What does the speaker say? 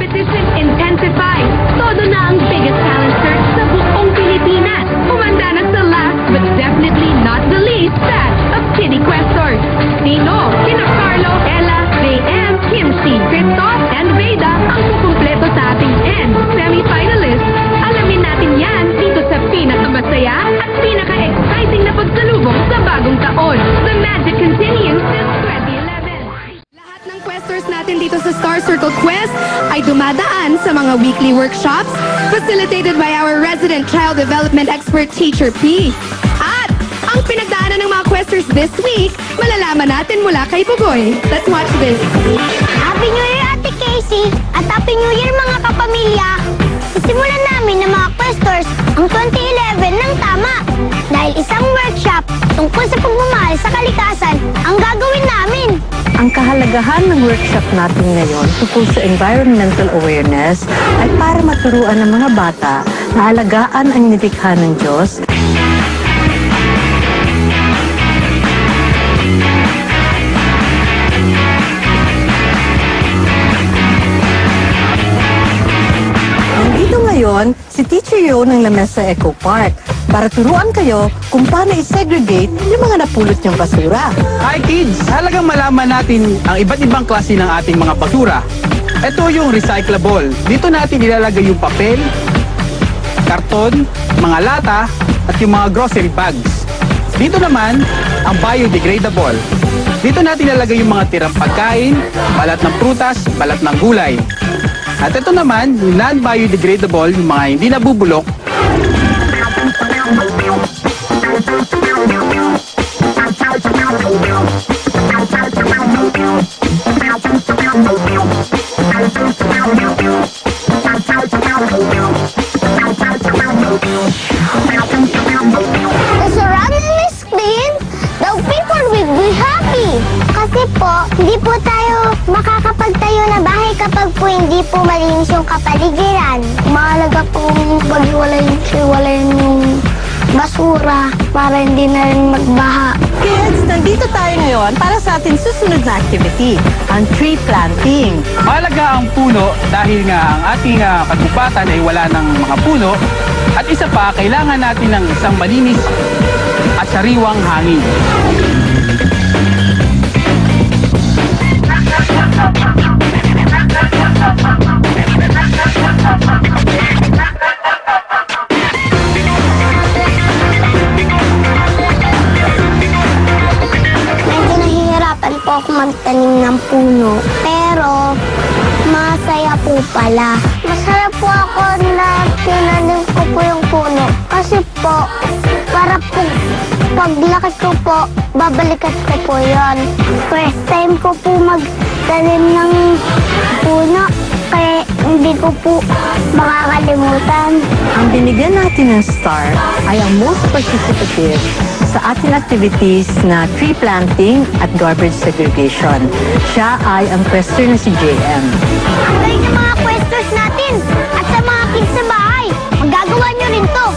competition intensifies. Todo na ang biggest talent search sa buong Pilipinas. Umanda na sa last but definitely not the least batch of Kitty Questors. Sino? Sina Carlo, Ella, JM, Kimchi, Christoph, and Veda ang kukumpleto sa ating end semi-finalists. Alamin natin yan dito sa pinakamasaya at pinaka-exciting na pagsalubong sa bagong taon. The magic continues since 2011. Lahat ng questers natin dito sa Star Circle Quest ay dumadaan sa mga weekly workshops facilitated by our resident child development expert teacher P. At ang pinagdaanan ng mga questers this week, malalaman natin mula kay Pugoy. Let's watch this. Happy New Year, Ate Casey! At Happy New Year, mga kapamilya! Simulan namin ng mga questors ang 2011 ng tama. Dahil isang workshop tungkol sa pagmamahal sa kalikasan ang gagawin namin. Ang kahalagahan ng workshop natin ngayon tungkol sa environmental awareness ay para maturuan ng mga bata na alagaan ang nilikha ng Diyos. Nandito ngayon si Teacher Yo ng La Mesa Eco Park para turuan kayo kung paano i-segregate yung mga napulot niyong basura. Hi kids! Halagang malaman natin ang iba't ibang klase ng ating mga basura. Ito yung recyclable. Dito natin ilalagay yung papel, karton, mga lata, at yung mga grocery bags. Dito naman, ang biodegradable. Dito natin ilalagay yung mga tirang pagkain, balat ng prutas, balat ng gulay. At ito naman, yung non-biodegradable, yung mga hindi nabubulok. The surrounding is clean, the people will be happy. Kasi po, hindi po tayo makakapagtayo na bahay kapag po hindi po malinis yung kapaligiran. Mahalaga pong paghiwalayin yung basura para hindi na rin magbaha. Kids, nandito tayo ngayon para sa ating susunod na activity, ang tree planting. Mahalaga ang puno dahil nga ang ating kagubatan ay wala ng mga puno. At isa pa, kailangan natin ng isang malinis at sariwang hangin. Medyo nahihirapan po ako magtanim ng puno. Pero, masaya po pala. Masarap po ako na tinanim ko po yung puno. Kasi po, para po, paglaki ko po, babalikat ko po yon. First time ko po magtanim ng puno. Kaya hindi ko po makakalimutan. Ang binigyan natin ng star ay ang most participative sa ating activities na tree planting at garbage segregation. Siya ay ang quester na si JM. Ang galing ng mga questers natin at sa mga kids sa bahay. Magagawa nyo rin to.